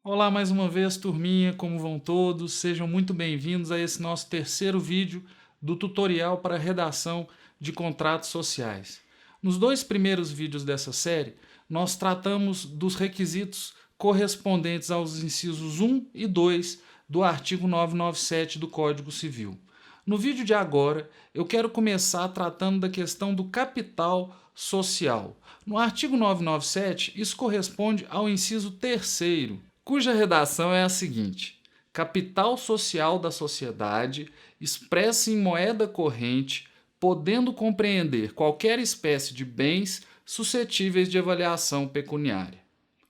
Olá mais uma vez, turminha, como vão todos? Sejam muito bem-vindos a esse nosso terceiro vídeo do tutorial para redação de contratos sociais. Nos dois primeiros vídeos dessa série, nós tratamos dos requisitos correspondentes aos incisos 1 e 2 do artigo 997 do Código Civil. No vídeo de agora, eu quero começar tratando da questão do capital social. No artigo 997, isso corresponde ao inciso 3º, cuja redação é a seguinte: capital social da sociedade expressa em moeda corrente, podendo compreender qualquer espécie de bens suscetíveis de avaliação pecuniária.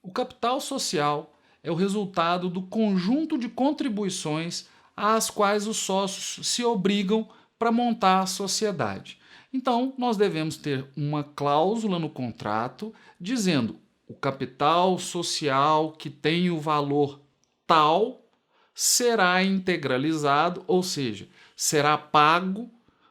O capital social é o resultado do conjunto de contribuições às quais os sócios se obrigam para montar a sociedade. Então, nós devemos ter uma cláusula no contrato dizendo: o capital social que tem o valor tal será integralizado, ou seja, será pago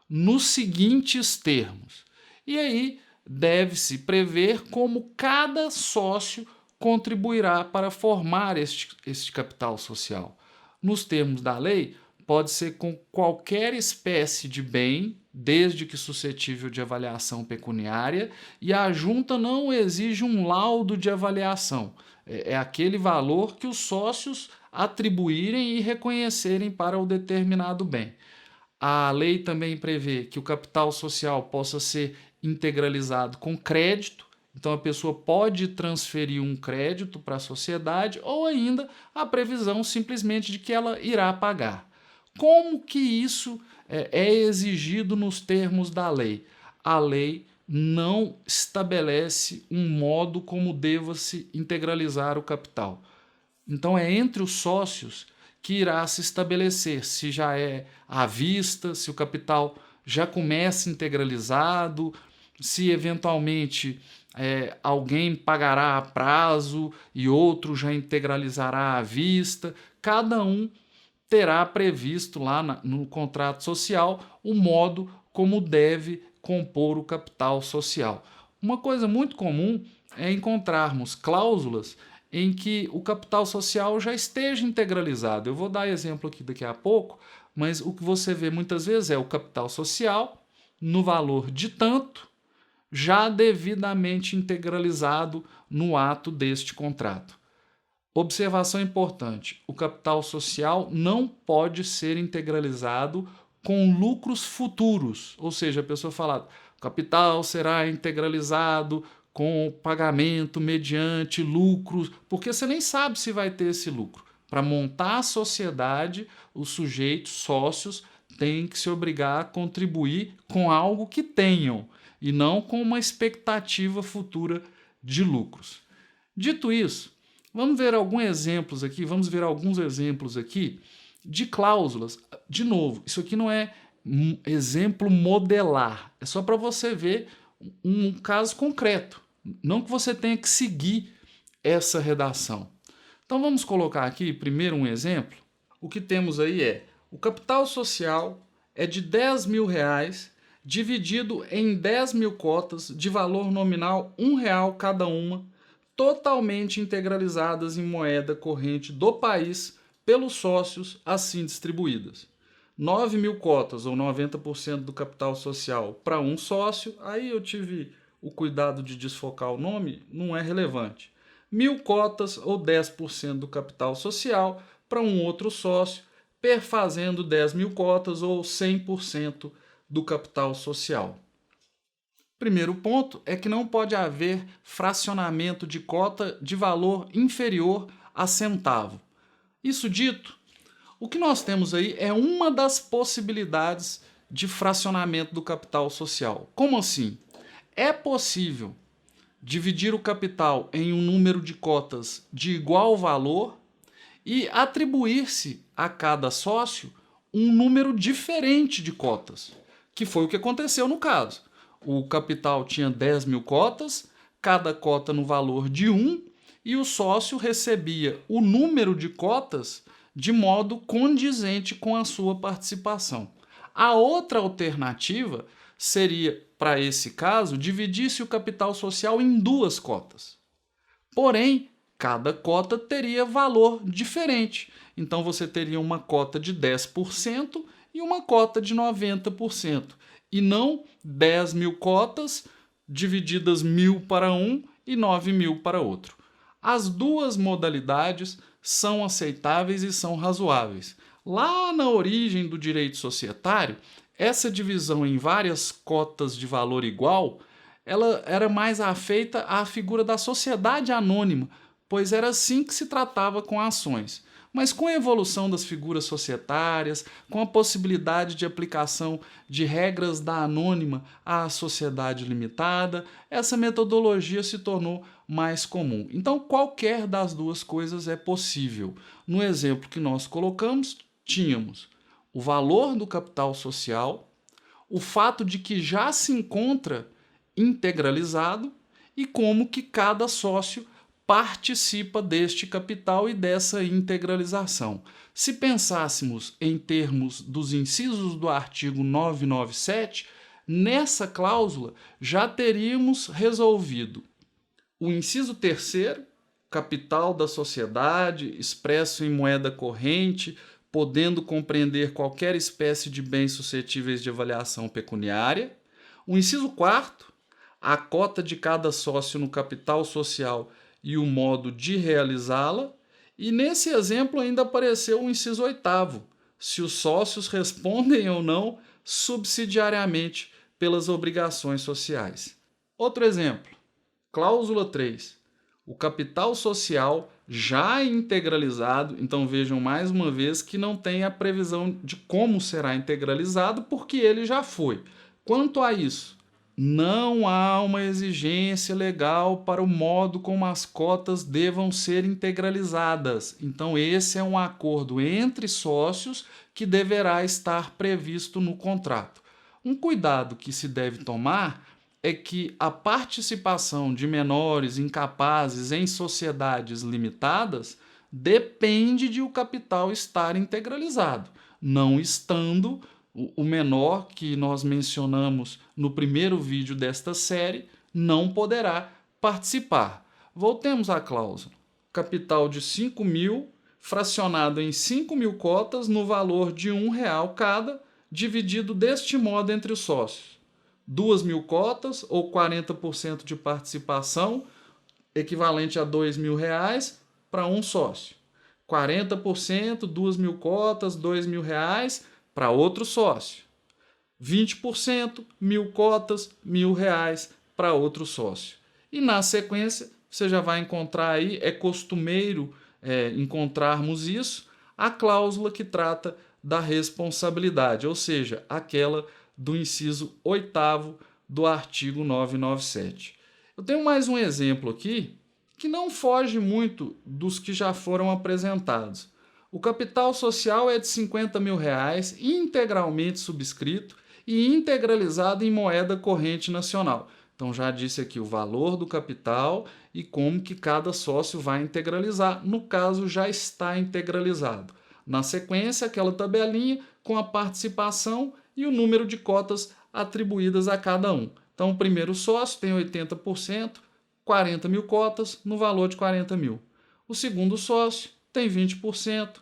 nos seguintes termos. E aí deve-se prever como cada sócio contribuirá para formar este capital social. Nos termos da lei, pode ser com qualquer espécie de bem, desde que suscetível de avaliação pecuniária, e a junta não exige um laudo de avaliação. É aquele valor que os sócios atribuírem e reconhecerem para o determinado bem. A lei também prevê que o capital social possa ser integralizado com crédito, então a pessoa pode transferir um crédito para a sociedade ou ainda a previsão simplesmente de que ela irá pagar. Como que isso é exigido nos termos da lei? A lei não estabelece um modo como deva-se integralizar o capital. Então é entre os sócios que irá se estabelecer se já é à vista, se o capital já começa integralizado, se eventualmente alguém pagará a prazo e outro já integralizará à vista. Cada um terá previsto lá no contrato social o modo como deve compor o capital social. Uma coisa muito comum é encontrarmos cláusulas em que o capital social já esteja integralizado. Eu vou dar exemplo aqui daqui a pouco, mas o que você vê muitas vezes é o capital social no valor de tanto, já devidamente integralizado no ato deste contrato. Observação importante: o capital social não pode ser integralizado com lucros futuros, ou seja, a pessoa fala, o capital será integralizado com pagamento mediante lucros, porque você nem sabe se vai ter esse lucro. Para montar a sociedade, os sujeitos, sócios, têm que se obrigar a contribuir com algo que tenham e não com uma expectativa futura de lucros. Dito isso, vamos ver alguns exemplos aqui de cláusulas. De novo, isso aqui não é um exemplo modelar, é só para você ver um caso concreto, não que você tenha que seguir essa redação. Então vamos colocar aqui primeiro um exemplo. O que temos aí é: o capital social é de R$ 10.000 dividido em 10.000 cotas de valor nominal R$ 1 cada uma, totalmente integralizadas em moeda corrente do país pelos sócios assim distribuídas. 9.000 cotas, ou 90% do capital social, para um sócio. Aí eu tive o cuidado de desfocar o nome, não é relevante. 1.000 cotas, ou 10% do capital social, para um outro sócio, perfazendo 10.000 cotas, ou 100% do capital social. Primeiro ponto é que não pode haver fracionamento de cota de valor inferior a centavo. Isso dito, o que nós temos aí é uma das possibilidades de fracionamento do capital social. Como assim? É possível dividir o capital em um número de cotas de igual valor e atribuir-se a cada sócio um número diferente de cotas, que foi o que aconteceu no caso. O capital tinha 10.000 cotas, cada cota no valor de 1, e o sócio recebia o número de cotas de modo condizente com a sua participação. A outra alternativa seria, para esse caso, dividir-se o capital social em duas cotas. Porém, cada cota teria valor diferente. Então você teria uma cota de 10% e uma cota de 90%. E não 10 mil cotas divididas 1.000 para um e 9.000 para outro. As duas modalidades são aceitáveis e são razoáveis. Lá na origem do direito societário, essa divisão em várias cotas de valor igual, ela era mais afeita à figura da sociedade anônima, pois era assim que se tratava com ações. Mas com a evolução das figuras societárias, com a possibilidade de aplicação de regras da anônima à sociedade limitada, essa metodologia se tornou mais comum. Então, qualquer das duas coisas é possível. No exemplo que nós colocamos, tínhamos o valor do capital social, o fato de que já se encontra integralizado e como que cada sócio participa deste capital e dessa integralização. Se pensássemos em termos dos incisos do artigo 997, nessa cláusula já teríamos resolvido o inciso 3º, capital da sociedade, expresso em moeda corrente, podendo compreender qualquer espécie de bens suscetíveis de avaliação pecuniária. O inciso 4º, a cota de cada sócio no capital social e o modo de realizá-la. E nesse exemplo ainda apareceu o inciso 8º, se os sócios respondem ou não subsidiariamente pelas obrigações sociais. Outro exemplo, cláusula 3. O capital social já integralizado, então vejam mais uma vez que não tem a previsão de como será integralizado, porque ele já foi. Quanto a isso, não há uma exigência legal para o modo como as cotas devam ser integralizadas. Então, esse é um acordo entre sócios que deverá estar previsto no contrato. Um cuidado que se deve tomar é que a participação de menores incapazes em sociedades limitadas depende de o capital estar integralizado. Não estando, o menor que nós mencionamos no primeiro vídeo desta série não poderá participar. Voltemos à cláusula. Capital de 5.000 fracionado em 5.000 cotas no valor de R$1 cada, dividido deste modo entre os sócios. 2.000 cotas ou 40% de participação, equivalente a R$2.000 para um sócio. 40%, 2.000 cotas, R$2.000 para outro sócio. 20%, 1.000 cotas, R$1.000 para outro sócio. E na sequência, você já vai encontrar aí, é costumeiro encontrarmos isso, a cláusula que trata da responsabilidade, ou seja, aquela do inciso 8º do artigo 997. Eu tenho mais um exemplo aqui que não foge muito dos que já foram apresentados. O capital social é de R$50.000, integralmente subscrito e integralizado em moeda corrente nacional. Então já disse aqui o valor do capital e como que cada sócio vai integralizar. No caso, já está integralizado. Na sequência, aquela tabelinha com a participação e o número de cotas atribuídas a cada um. Então, o primeiro sócio tem 80%, 40.000 cotas no valor de 40.000. O segundo sócio tem 20%,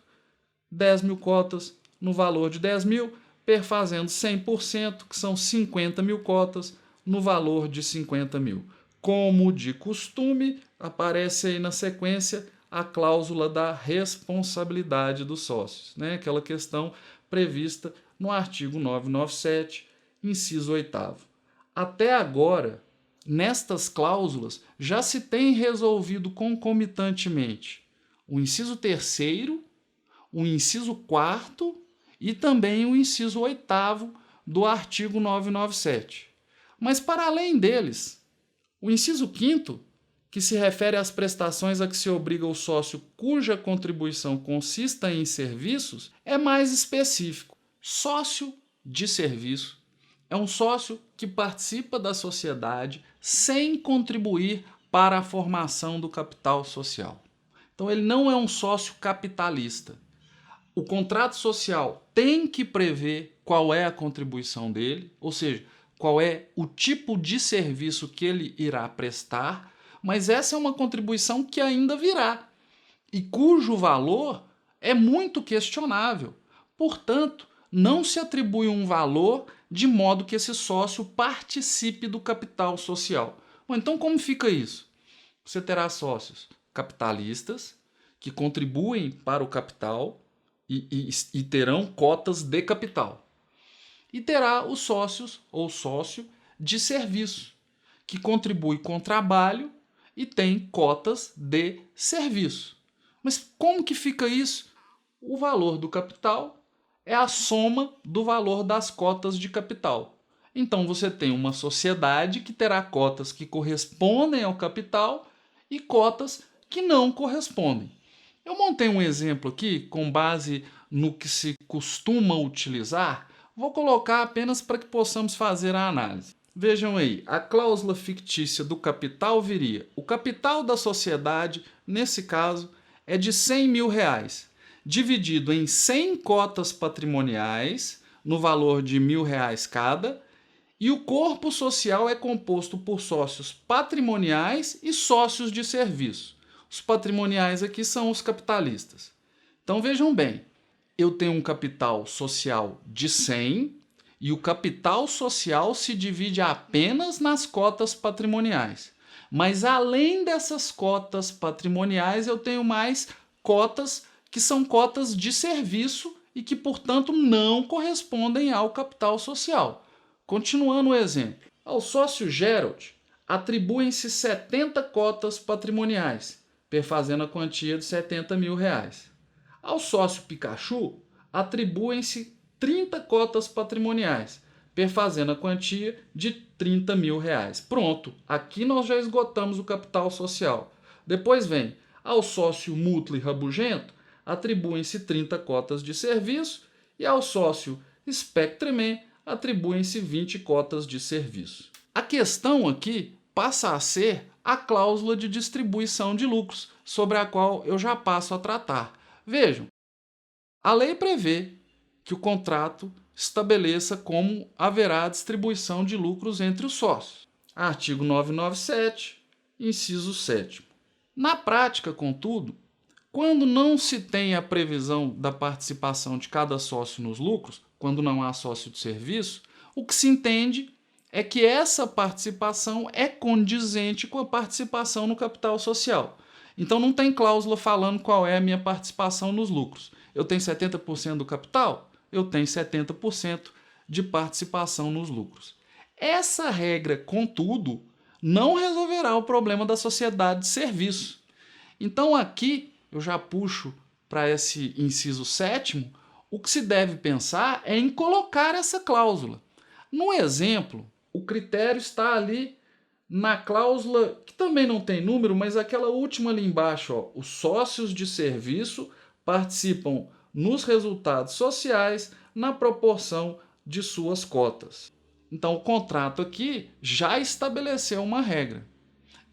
10.000 cotas no valor de 10.000, perfazendo 100%, que são 50.000 cotas no valor de 50.000. Como de costume, aparece aí na sequência a cláusula da responsabilidade dos sócios, né? Aquela questão prevista no artigo 997, inciso 8º. Até agora, nestas cláusulas, já se tem resolvido concomitantemente o inciso 3º, o inciso 4º e também o inciso 8º do artigo 997. Mas, para além deles, o inciso 5º, que se refere às prestações a que se obriga o sócio cuja contribuição consista em serviços, é mais específico. Sócio de serviço é um sócio que participa da sociedade sem contribuir para a formação do capital social. Então, ele não é um sócio capitalista. O contrato social tem que prever qual é a contribuição dele, ou seja, qual é o tipo de serviço que ele irá prestar, mas essa é uma contribuição que ainda virá e cujo valor é muito questionável. Portanto, não se atribui um valor de modo que esse sócio participe do capital social. Bom, então, como fica isso? Você terá sócios capitalistas que contribuem para o capital e terão cotas de capital. E terá os sócios ou sócio de serviço, que contribui com o trabalho e tem cotas de serviço. Mas como que fica isso? O valor do capital é a soma do valor das cotas de capital. Então você tem uma sociedade que terá cotas que correspondem ao capital e cotas que não correspondem. Eu montei um exemplo aqui com base no que se costuma utilizar. Vou colocar apenas para que possamos fazer a análise. Vejam aí, a cláusula fictícia do capital viria: o capital da sociedade, nesse caso, é de R$100.000, dividido em 100 cotas patrimoniais, no valor de R$1.000 cada, e o corpo social é composto por sócios patrimoniais e sócios de serviço. Os patrimoniais aqui são os capitalistas. Então vejam bem, eu tenho um capital social de 100 e o capital social se divide apenas nas cotas patrimoniais. Mas além dessas cotas patrimoniais, eu tenho mais cotas que são cotas de serviço e que, portanto, não correspondem ao capital social. Continuando o exemplo, ao sócio Gerald atribuem-se 70 cotas patrimoniais, perfazendo a quantia de R$70.000. Ao sócio Pikachu atribuem-se 30 cotas patrimoniais, perfazendo a quantia de R$30.000. Pronto, aqui nós já esgotamos o capital social. Depois vem, ao sócio Mutlu e Rabugento atribuem-se 30 cotas de serviço e ao sócio Spectreman atribuem-se 20 cotas de serviço. A questão aqui passa a ser a cláusula de distribuição de lucros, sobre a qual eu já passo a tratar. Vejam, a lei prevê que o contrato estabeleça como haverá distribuição de lucros entre os sócios. Artigo 997, inciso 7º. Na prática, contudo, quando não se tem a previsão da participação de cada sócio nos lucros, quando não há sócio de serviço, o que se entende é que essa participação é condizente com a participação no capital social. Então não tem cláusula falando qual é a minha participação nos lucros. Eu tenho 70% do capital? Eu tenho 70% de participação nos lucros. Essa regra, contudo, não resolverá o problema da sociedade de serviço. Então aqui eu já puxo para esse inciso 7º, o que se deve pensar é em colocar essa cláusula. No exemplo, o critério está ali na cláusula, que também não tem número, mas aquela última ali embaixo, ó, os sócios de serviço participam nos resultados sociais na proporção de suas cotas. Então o contrato aqui já estabeleceu uma regra.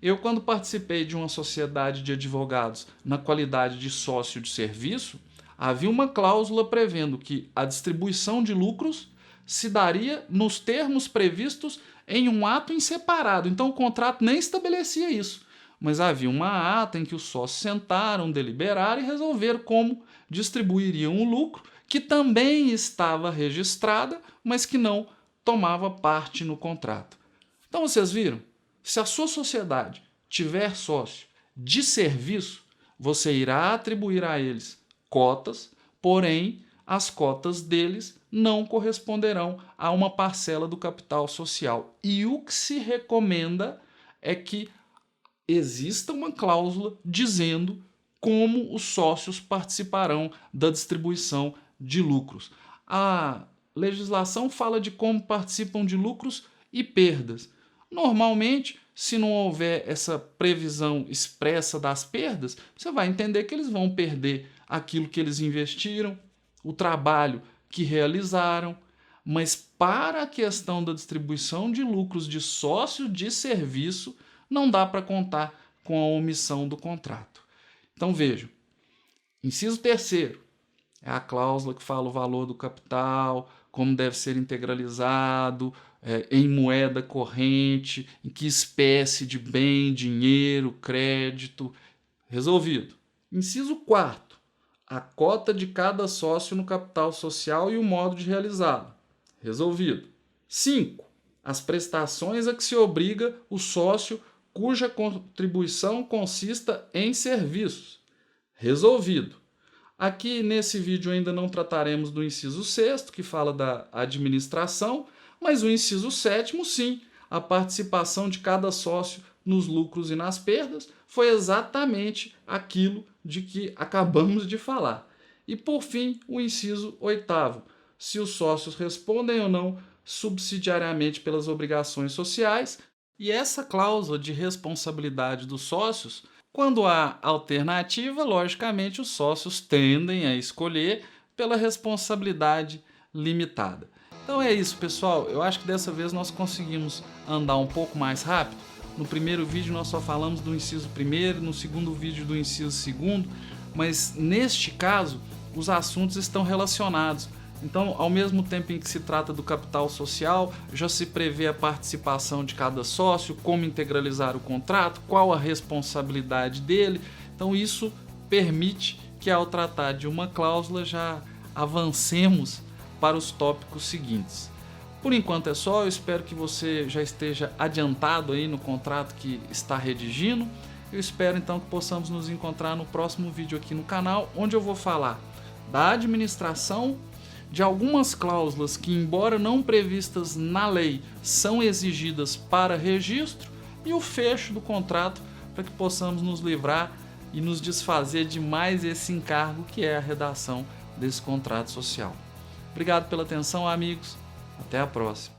Eu, quando participei de uma sociedade de advogados na qualidade de sócio de serviço, havia uma cláusula prevendo que a distribuição de lucros se daria nos termos previstos em um ato em separado. Então o contrato nem estabelecia isso, mas havia uma ata em que os sócios sentaram, deliberaram e resolveram como distribuiriam o lucro, que também estava registrada, mas que não tomava parte no contrato. Então vocês viram? Se a sua sociedade tiver sócio de serviço, você irá atribuir a eles cotas, porém as cotas deles não corresponderão a uma parcela do capital social. E o que se recomenda é que exista uma cláusula dizendo como os sócios participarão da distribuição de lucros. A legislação fala de como participam de lucros e perdas. Normalmente, se não houver essa previsão expressa das perdas, você vai entender que eles vão perder aquilo que eles investiram, o trabalho que realizaram, mas para a questão da distribuição de lucros de sócio de serviço, não dá para contar com a omissão do contrato. Então vejam, inciso 3º é a cláusula que fala o valor do capital como deve ser integralizado, em moeda corrente, em que espécie de bem, dinheiro, crédito. Resolvido. Inciso 4º. A cota de cada sócio no capital social e o modo de realizá-la. Resolvido. 5. As prestações a que se obriga o sócio cuja contribuição consista em serviços. Resolvido. Aqui nesse vídeo ainda não trataremos do inciso 6º, que fala da administração, mas o inciso 7º, sim, a participação de cada sócio nos lucros e nas perdas, foi exatamente aquilo de que acabamos de falar. E por fim, o inciso 8º, se os sócios respondem ou não subsidiariamente pelas obrigações sociais, e essa cláusula de responsabilidade dos sócios, quando há alternativa, logicamente os sócios tendem a escolher pela responsabilidade limitada. Então é isso, pessoal. Eu acho que dessa vez nós conseguimos andar um pouco mais rápido. No primeiro vídeo nós só falamos do inciso 1º, no segundo vídeo do inciso 2º, mas neste caso os assuntos estão relacionados. Então, ao mesmo tempo em que se trata do capital social, já se prevê a participação de cada sócio, como integralizar o contrato, qual a responsabilidade dele. Então, isso permite que, ao tratar de uma cláusula, já avancemos para os tópicos seguintes. Por enquanto é só, eu espero que você já esteja adiantado aí no contrato que está redigindo. Eu espero então que possamos nos encontrar no próximo vídeo aqui no canal, onde eu vou falar da administração, de algumas cláusulas que, embora não previstas na lei, são exigidas para registro, e o fecho do contrato para que possamos nos livrar e nos desfazer de mais esse encargo que é a redação desse contrato social. Obrigado pela atenção, amigos. Até a próxima.